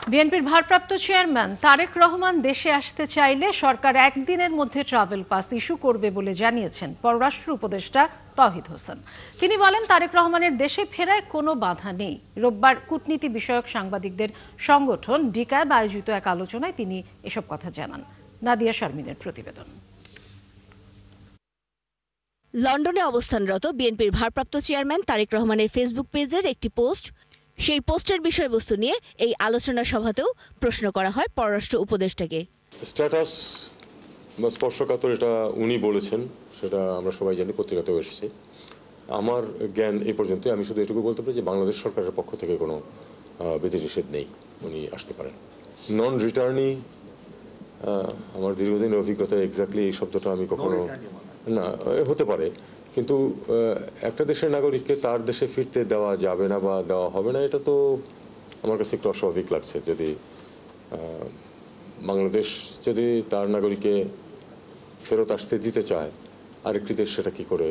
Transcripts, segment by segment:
বিএনপির ভারপ্রাপ্ত চেয়ারম্যান তারেক রহমান দেশে আসতে চাইলে সরকার একদিনের মধ্যে ট্রাভেল পাস ইস্যু করবে বলে জানিয়েছেন পররাষ্ট্র উপদেষ্টা তৌহিদ হোসেন। তিনি বলেন, তারেক রহমানের দেশে ফেরায় কোনো বাধা নেই। রোববার কূটনীতি বিষয়ক সাংবাদিকদের সংগঠন ডিকায় আয়োজিত এক আলোচনায় তিনি এসব কথা জানান। নাদিয়া শারমিনের প্রতিবেদন। লন্ডনে অবস্থানরত বিএনপির ভারপ্রাপ্ত চেয়ারম্যান তারেক রহমানের ফেসবুক পেজের একটি পোস্ট, সেই পোস্টের বিষয়বস্তু নিয়ে এই আলোচনা সভাতেও প্রশ্ন করা হয় পররাষ্ট্র উপদেষ্টাকে। স্ট্যাটাস বা স্পর্শকাতর এটা উনি বলেছেন, সেটা আমরা সবাই জানি, পত্রিকাতেও এসেছে। আমার জ্ঞান এই পর্যন্ত। আমি শুধু এটুকু বলতে পারি যে বাংলাদেশ সরকারের পক্ষ থেকে কোনো বিধিনিষেধ নেই, উনি আসতে পারেন। নন রিটার্নি, আমার দীর্ঘদিনের অভিজ্ঞতা, এক্স্যাক্টলি এই শব্দটা আমি কখনো না, হতে পারে, কিন্তু একটা দেশের নাগরিককে তার দেশে ফিরতে দেওয়া যাবে না বা দেওয়া হবে না, এটা তো আমার কাছে একটু অস্বাভাবিক লাগছে। যদি বাংলাদেশ যদি তার নাগরিককে ফেরত আসতে দিতে চায়, আরেকটি দেশ সেটা কি করে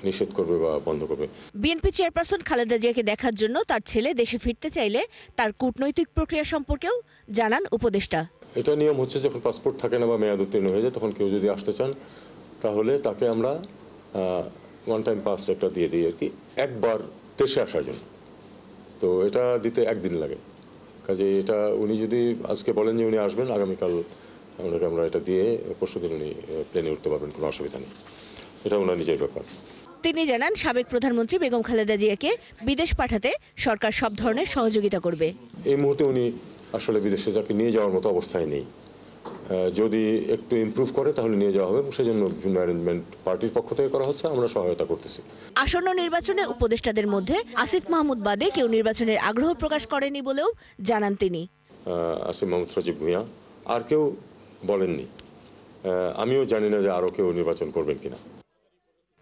নিষেধ করবে বা বন্ধ করবে? বিএনপি চেয়ারপারসন খালেদা জিয়াকে দেখার জন্য তার ছেলে দেশে ফিরতে চাইলে তার কূটনৈতিক প্রক্রিয়া সম্পর্কেও জানান উপদেষ্টা। এটা নিয়ম হচ্ছে, যখন পাসপোর্ট থাকে না বা মেয়াদ উত্তীর্ণ হয়ে যায়, তখন কেউ যদি আসতে চান তাহলে তাকে আমরা ওয়ান টাইম পাস একটা দিয়ে দিই আর কি, একবার দেশে আসার জন্য। তো এটা দিতে একদিন লাগে। কাজে এটা উনি যদি আজকে বলেন যে উনি আসবেন, আগামীকাল আমরা এটা দিয়ে পরশুদিন উনি প্লেনে উঠতে পারবেন, কোনো অসুবিধা নেই। এটা ওনার নিজের ব্যাপার। তিনি জানান, সাবেক প্রধানমন্ত্রী বেগম খালেদা জিয়াকে বিদেশ পাঠাতে সরকার সব ধরনের সহযোগিতা করবে। এই মুহূর্তে উনি আসলে বিদেশে যাকে নিয়ে যাওয়ার মতো অবস্থায় নেই। যদি একটু ইমপ্রুভ করে তাহলে নিয়ে যাওয়া হবে, সেজন্য বিভিন্ন অ্যারেঞ্জমেন্ট পার্টির পক্ষ থেকে করা হচ্ছে, আমরা সহায়তা করতেছি। আসন্ন নির্বাচনে উপদেষ্টাদের মধ্যে আসিফ মাহমুদ বাদে কেউ নির্বাচনের আগ্রহ প্রকাশ করেনি বলেও জানান তিনি। আসিফ মাহমুদ, সজীব ভুঁইয়া, আর কেউ বলেননি। আমিও জানি না যে আরও কেউ নির্বাচন করবেন কিনা।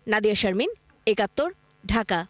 নাদিয়া শারমিন, ৭১, ঢাকা।